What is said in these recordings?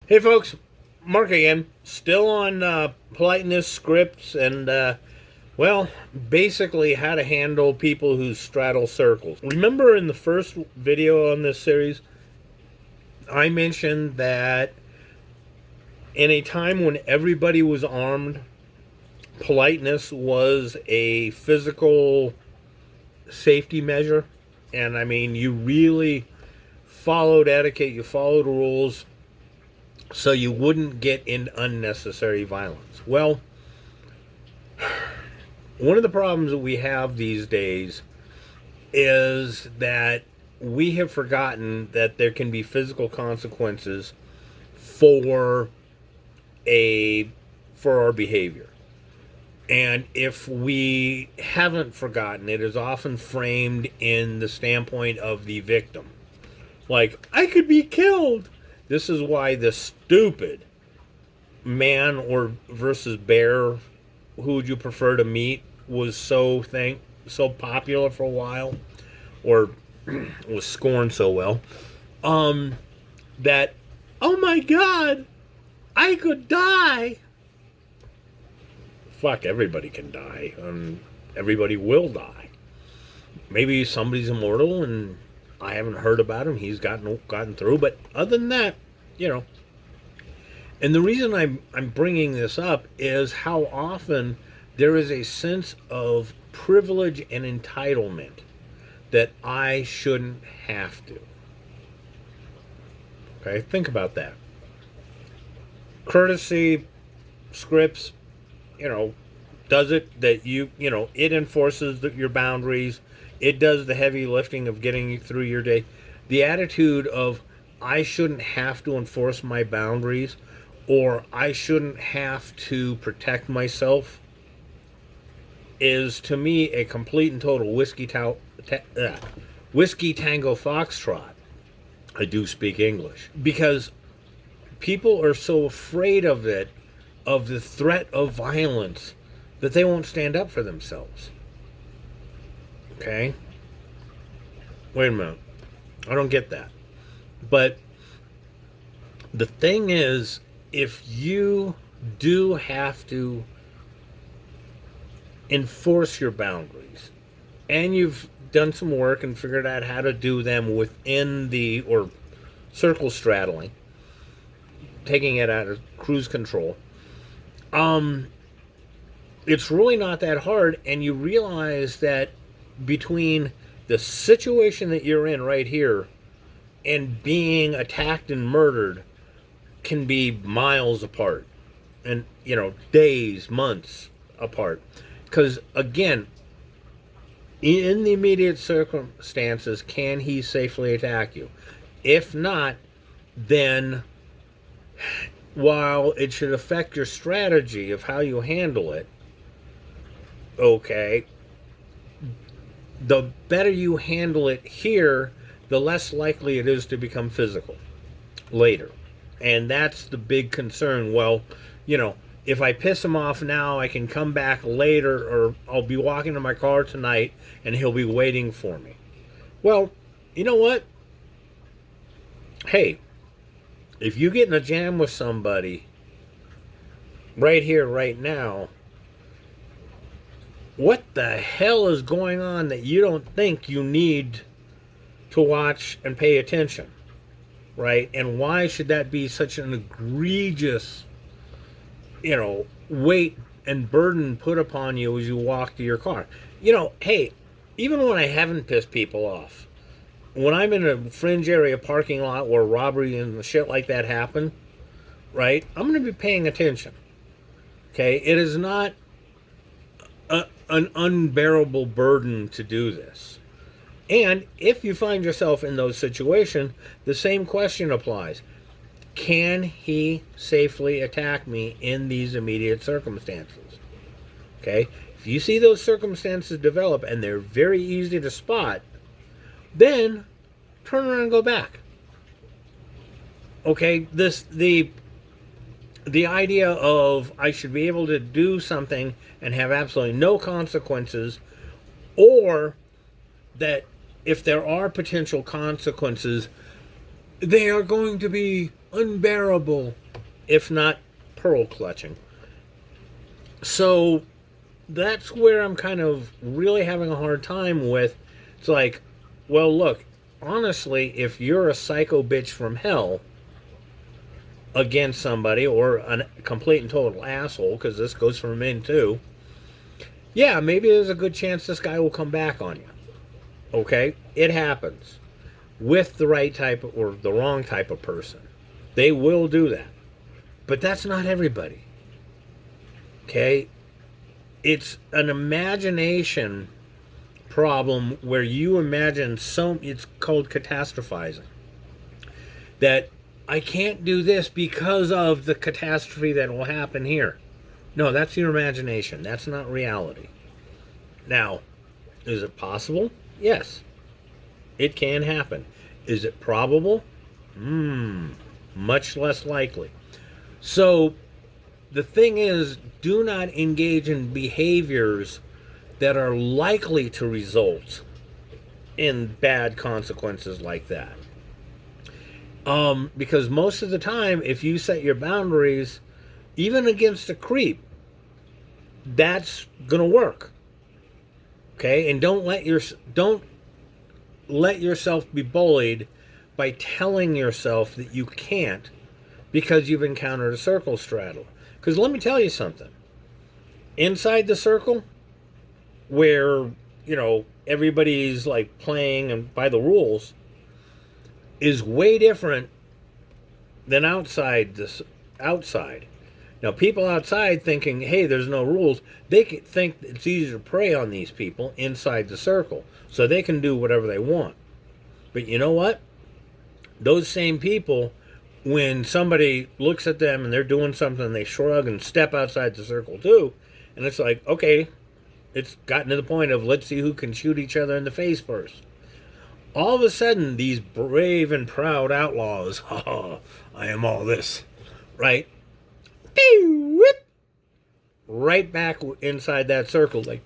Hey folks, Mark again. Still on politeness scripts and, well, basically how to handle people who straddle circles. Remember in the first video on this series, I mentioned that in a time when everybody was armed, politeness was a physical safety measure. And I mean, you really followed etiquette, you followed rules, so you wouldn't get in unnecessary violence. Well, one of the problems that we have these days is that we have forgotten that there can be physical consequences for a for our behavior. And if we haven't forgotten, it is often framed in the standpoint of the victim. Like, I could be killed. This is why the stupid man or versus bear, who would you prefer to meet, was so popular for a while, or was scorned so well. That, oh my God, I could die. Fuck, everybody can die, and everybody will die. Maybe somebody's immortal and I haven't heard about him. He's gotten through, but other than that, you know. And the reason I'm bringing this up is how often there is a sense of privilege and entitlement that I shouldn't have to. Okay, think about that. Courtesy scripts, does it that it enforces your boundaries. It does the heavy lifting of getting you through your day. The attitude of, I shouldn't have to enforce my boundaries, or I shouldn't have to protect myself, is to me a complete and total whiskey tango foxtrot. I do speak English. Because people are so afraid of it, of the threat of violence, that they won't stand up for themselves. Okay? Wait a minute. I don't get that. But the thing is, if you do have to enforce your boundaries, and you've done some work and figured out how to do them within or circle straddling, taking it out of cruise control, it's really not that hard, and you realize that between the situation that you're in right here and being attacked and murdered can be miles apart, and days, months apart. Because again, in the immediate circumstances, can he safely attack you? If not, then while it should affect your strategy of how you handle it, okay, the better you handle it here, the less likely it is to become physical later. And that's the big concern. Well, if I piss him off now, I can come back later, or I'll be walking to my car tonight and he'll be waiting for me. Well, you know what? Hey, if you get in a jam with somebody right here, right now, what the hell is going on that you don't think you need to watch and pay attention, right? And why should that be such an egregious, weight and burden put upon you as you walk to your car? Hey, even when I haven't pissed people off, when I'm in a fringe area parking lot where robbery and shit like that happen, right, I'm going to be paying attention. Okay? It is not an unbearable burden to do this. And if you find yourself in those situations, the same question applies. Can he safely attack me in these immediate circumstances? Okay? If you see those circumstances develop and they're very easy to spot, then turn around and go back. Okay? The idea of I should be able to do something and have absolutely no consequences, or that if there are potential consequences, they are going to be unbearable if not pearl clutching. So that's where I'm kind of really having a hard time with. It's like, well, look, honestly, if you're a psycho bitch from hell against somebody, or a complete and total asshole, because this goes for men too, yeah, maybe there's a good chance this guy will come back on you. Okay? It happens. With the right type or the wrong type of person. They will do that. But that's not everybody. Okay? It's an imagination problem where you imagine it's called catastrophizing. That I can't do this because of the catastrophe that will happen here. No, that's your imagination. That's not reality. Now, is it possible? Yes. It can happen. Is it probable? Much less likely. So, the thing is, do not engage in behaviors that are likely to result in bad consequences like that. Because most of the time, if you set your boundaries, even against a creep, that's gonna work. Okay, and don't let yourself be bullied by telling yourself that you can't because you've encountered a circle straddler. Because let me tell you something. Inside the circle, where everybody's like playing and by the rules, is way different than outside. Now, people outside thinking, hey, there's no rules, they think it's easier to prey on these people inside the circle, so they can do whatever they want. But you know what? Those same people, when somebody looks at them and they're doing something, they shrug and step outside the circle too, and it's like, okay, it's gotten to the point of let's see who can shoot each other in the face first. All of a sudden, these brave and proud outlaws, I am all this, right? Right back inside that circle, like,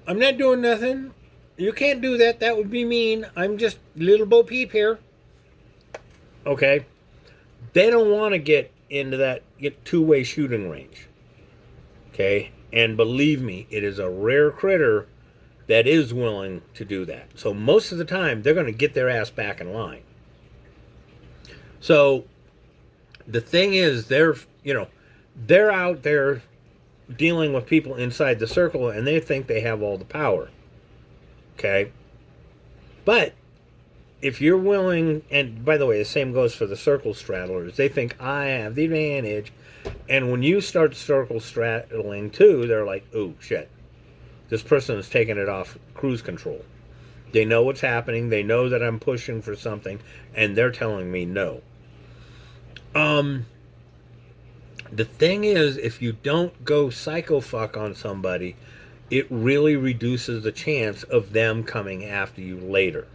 I'm not doing nothing. You can't do that. That would be mean. I'm just little Bo Peep here. Okay? They don't want to get into that two-way shooting range. Okay? And believe me, it is a rare critter that is willing to do that. So most of the time, they're going to get their ass back in line. So the thing is, they're out there dealing with people inside the circle, and they think they have all the power. Okay? But if you're willing, and by the way, the same goes for the circle straddlers, they think I have the advantage, and when you start circle straddling too, they're like, oh shit, this person is taking it off cruise control. They know what's happening, they know that I'm pushing for something, and they're telling me no. The thing is, if you don't go psycho fuck on somebody, it really reduces the chance of them coming after you later.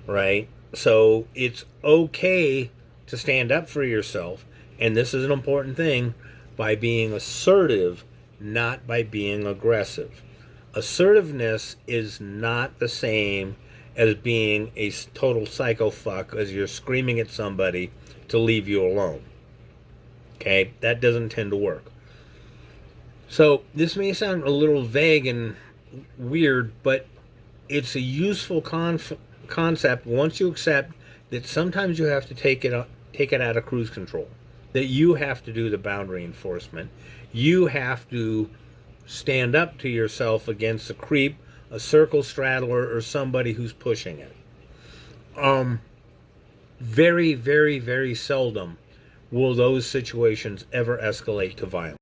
Right? So it's okay to stand up for yourself, and this is an important thing, by being assertive, not by being aggressive. Assertiveness is not the same as being a total psycho fuck as you're screaming at somebody to leave you alone. Okay? That doesn't tend to work. So this may sound a little vague and weird, but it's a useful concept once you accept that sometimes you have to take it out of cruise control. That you have to do the boundary enforcement. You have to stand up to yourself against a creep, a circle straddler, or somebody who's pushing it. Very, very, very seldom will those situations ever escalate to violence.